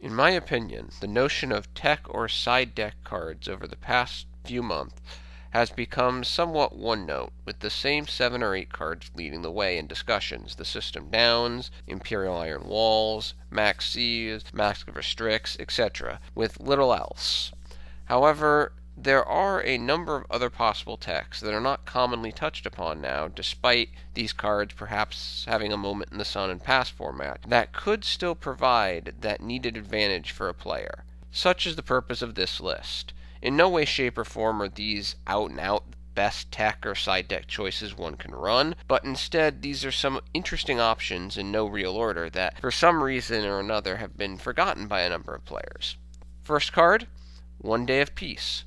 In my opinion, the notion of tech or side deck cards over the past few months has become somewhat one note, with the same 7 or 8 cards leading the way in discussions: the System Downs, Imperial Iron Walls, Maxx C's, Mask of Restricts, etc., with little else. However, there are a number of other possible techs that are not commonly touched upon now, despite these cards perhaps having a moment in the sun in past format, that could still provide that needed advantage for a player. Such is the purpose of this list. In no way, shape, or form are these out-and-out best tech or side deck choices one can run, but instead these are some interesting options in no real order that, for some reason or another, have been forgotten by a number of players. First card, One Day of Peace.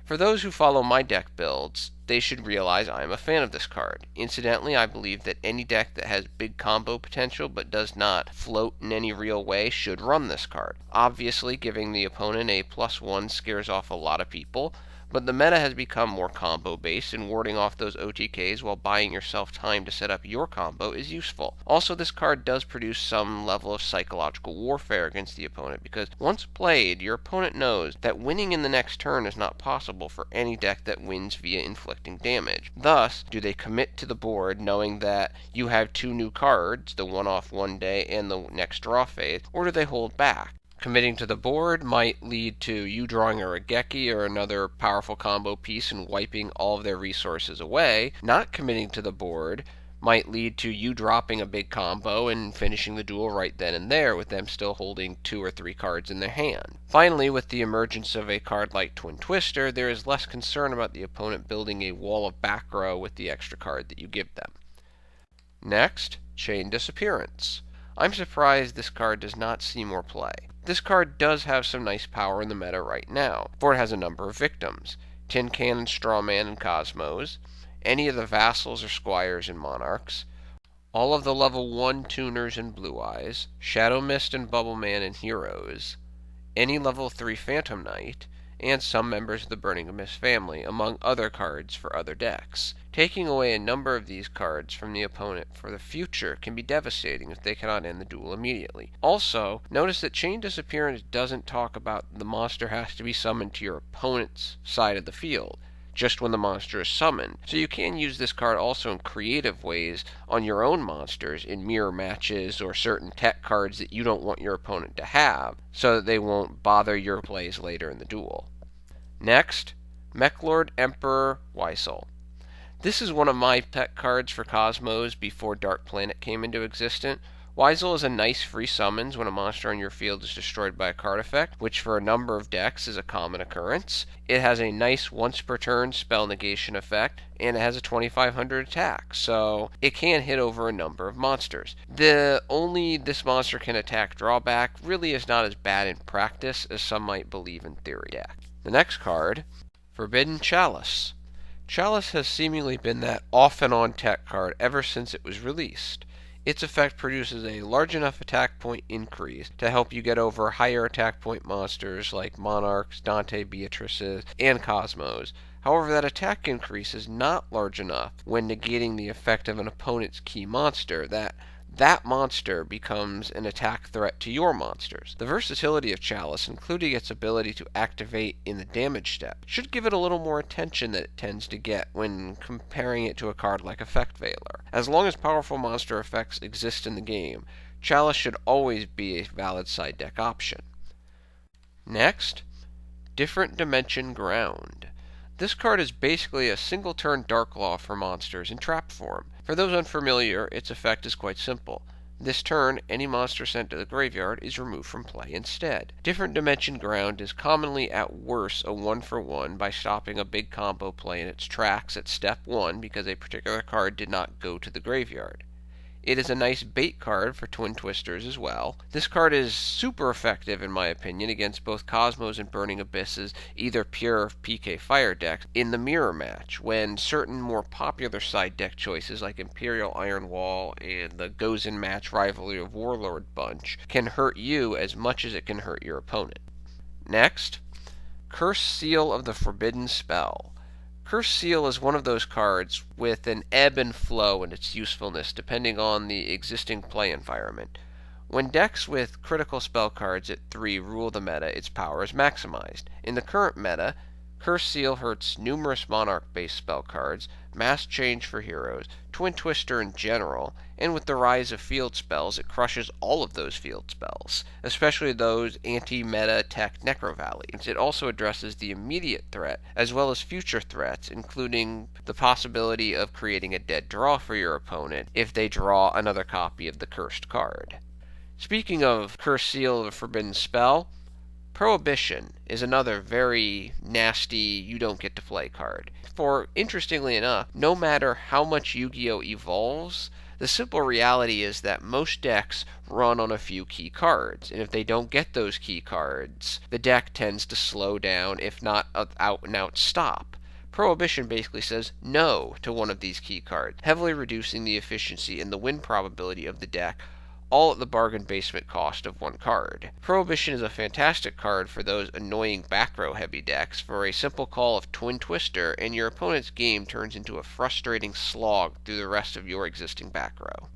For those who follow my deck builds, they should realize I am a fan of this card. Incidentally, I believe that any deck that has big combo potential but does not float in any real way should run this card. Obviously, giving the opponent a +1 scares off a lot of people, but the meta has become more combo based, and warding off those OTKs while buying yourself time to set up your combo is useful. Also, this card does produce some level of psychological warfare against the opponent, because once played, your opponent knows that winning in the next turn is not possible for any deck that wins via inflicting damage. Thus, do they commit to the board knowing that you have 2 new cards, the one off one day and the next draw phase, or do they hold back? Committing to the board might lead to you drawing a Raigeki or another powerful combo piece and wiping all of their resources away. Not committing to the board might lead to you dropping a big combo and finishing the duel right then and there, with them still holding 2 or 3 cards in their hand. Finally, with the emergence of a card like Twin Twister, there is less concern about the opponent building a wall of back row with the extra card that you give them. Next, Chain Disappearance. I'm surprised this card does not see more play. This card does have some nice power in the meta right now, for it has a number of victims: Tin Cannon, Strawman, and Cosmos, any of the Vassals or Squires and Monarchs, all of the level 1 Tuners and Blue Eyes, Shadow Mist and Bubbleman and Heroes, any level 3 Phantom Knight, and some members of the Burning Abyss family, among other cards for other decks. Taking away a number of these cards from the opponent for the future can be devastating if they cannot end the duel immediately. Also, notice that Chain Disappearance doesn't talk about the monster has to be summoned to your opponent's side of the field, just when the monster is summoned. So you can use this card also in creative ways on your own monsters in mirror matches or certain tech cards that you don't want your opponent to have, so that they won't bother your plays later in the duel. Next, Mechlord Emperor Wisel. This is one of my tech cards for Cosmos before Dark Planet came into existence. Wisel is a nice free summons when a monster on your field is destroyed by a card effect, which for a number of decks is a common occurrence. It has a nice once per turn spell negation effect, and it has a 2500 attack, so it can hit over a number of monsters. The only this monster can attack drawback really is not as bad in practice as some might believe in theory. The next card, Forbidden Chalice. Chalice has seemingly been that off-and-on tech card ever since it was released. Its effect produces a large enough attack point increase to help you get over higher attack point monsters like Monarchs, Dante Beatrices, and Cosmos. However, that attack increase is not large enough when negating the effect of an opponent's key monster, that monster becomes an attack threat to your monsters. The versatility of Chalice, including its ability to activate in the damage step, should give it a little more attention than it tends to get when comparing it to a card like Effect Veiler. As long as powerful monster effects exist in the game, Chalice should always be a valid side deck option. Next, Different Dimension Ground. This card is basically a single turn Dark Law for monsters in trap form. For those unfamiliar, its effect is quite simple. This turn, any monster sent to the graveyard is removed from play instead. Different Dimension Ground is commonly at worst a 1-for-1 by stopping a big combo play in its tracks at step 1 because a particular card did not go to the graveyard. It is a nice bait card for Twin Twisters as well. This card is super effective, in my opinion, against both Cosmos and Burning Abysses, either pure PK Fire decks, in the mirror match, when certain more popular side deck choices like Imperial Iron Wall and the Gozen Match Rivalry of Warlord bunch can hurt you as much as it can hurt your opponent. Next, Cursed Seal of the Forbidden Spell. Cursed Seal is one of those cards with an ebb and flow in its usefulness depending on the existing play environment. When decks with critical spell cards at 3 rule the meta, its power is maximized. In the current meta, Curse Seal hurts numerous Monarch-based spell cards, Mass Change for heroes, Twin Twister in general, and with the rise of field spells, it crushes all of those field spells, especially those anti-meta tech Necro Valleys. It also addresses the immediate threat, as well as future threats, including the possibility of creating a dead draw for your opponent if they draw another copy of the cursed card. Speaking of Curse Seal of a Forbidden Spell, Prohibition is another very nasty you don't get to play card. For, interestingly enough, no matter how much Yu-Gi-Oh! Evolves, the simple reality is that most decks run on a few key cards, and if they don't get those key cards, the deck tends to slow down, if not out and out stop. Prohibition basically says no to one of these key cards, heavily reducing the efficiency and the win probability of the deck, all at the bargain basement cost of one card. Prohibition is a fantastic card for those annoying back row heavy decks. For a simple call of Twin Twister, and your opponent's game turns into a frustrating slog through the rest of your existing back row.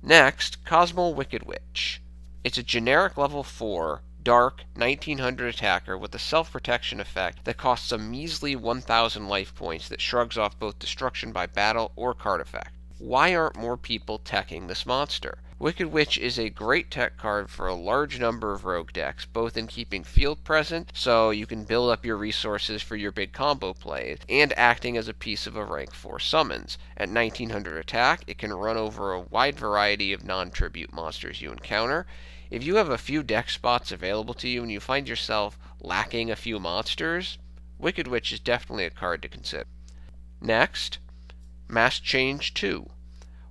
Next, Cosmo Wicked Witch. It's a generic level 4, dark, 1900 attacker with a self-protection effect that costs a measly 1000 life points that shrugs off both destruction by battle or card effect. Why aren't more people teching this monster? Wicked Witch is a great tech card for a large number of rogue decks, both in keeping field present, so you can build up your resources for your big combo plays, and acting as a piece of a rank 4 summons. At 1900 attack, it can run over a wide variety of non-tribute monsters you encounter. If you have a few deck spots available to you and you find yourself lacking a few monsters, Wicked Witch is definitely a card to consider. Next, Mass Change 2.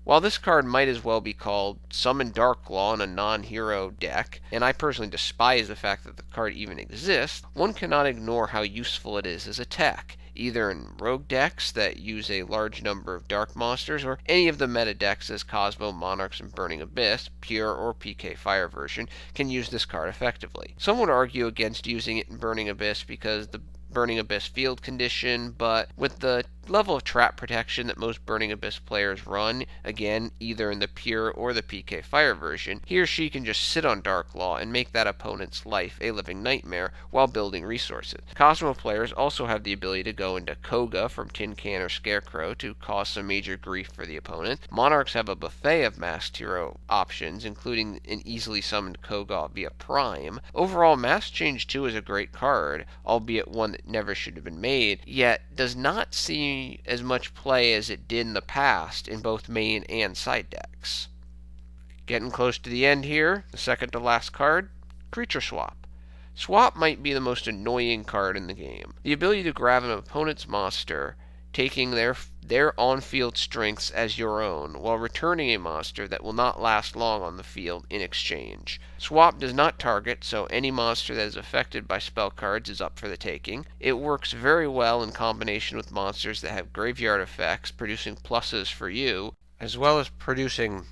While this card might as well be called Summon Darklaw in a non-hero deck, and I personally despise the fact that the card even exists, one cannot ignore how useful it is as a tech, either in rogue decks that use a large number of dark monsters, or any of the meta decks as Cosmo, Monarchs, and Burning Abyss, pure or PK Fire version, can use this card effectively. Some would argue against using it in Burning Abyss because the Burning Abyss field condition, but with the level of trap protection that most Burning Abyss players run, again, either in the pure or the PK Fire version, he or she can just sit on Darklaw and make that opponent's life a living nightmare while building resources. Cosmo players also have the ability to go into Koga from Tin Can or Scarecrow to cause some major grief for the opponent. Monarchs have a buffet of masked hero options, including an easily summoned Koga via Prime. Overall, Mass Change 2 is a great card, albeit one that never should have been made, yet does not see as much play as it did in the past in both main and side decks. Getting close to the end here, the second to last card, Creature Swap. Swap might be the most annoying card in the game. The ability to grab an opponent's monster, taking their on-field strengths as your own, while returning a monster that will not last long on the field in exchange. Swap does not target, so any monster that is affected by spell cards is up for the taking. It works very well in combination with monsters that have graveyard effects, producing pluses for you, as well as producing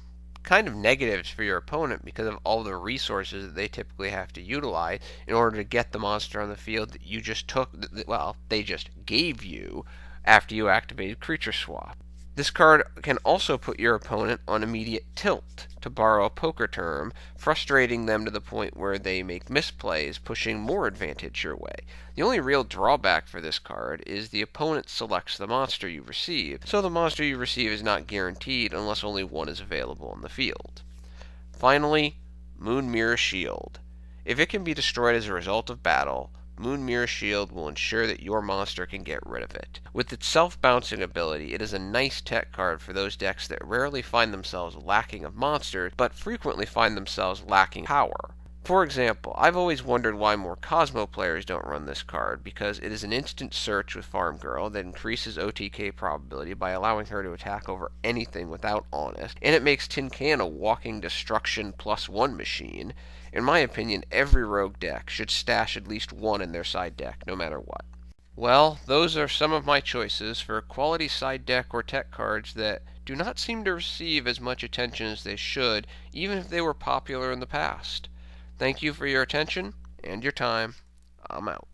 kind of negatives for your opponent because of all the resources that they typically have to utilize in order to get the monster on the field that you just took, well, they just gave you after you activated Creature Swap. This card can also put your opponent on immediate tilt, to borrow a poker term, frustrating them to the point where they make misplays, pushing more advantage your way. The only real drawback for this card is the opponent selects the monster you receive, so the monster you receive is not guaranteed unless only one is available on the field. Finally, Moon Mirror Shield. If it can be destroyed as a result of battle, Moon Mirror Shield will ensure that your monster can get rid of it. With its self-bouncing ability, it is a nice tech card for those decks that rarely find themselves lacking of monsters, but frequently find themselves lacking power. For example, I've always wondered why more Cosmo players don't run this card, because it is an instant search with Farm Girl that increases OTK probability by allowing her to attack over anything without Honest, and it makes Tin Can a walking destruction +1 machine. In my opinion, every rogue deck should stash at least one in their side deck, no matter what. Well, those are some of my choices for quality side deck or tech cards that do not seem to receive as much attention as they should, even if they were popular in the past. Thank you for your attention and your time. I'm out.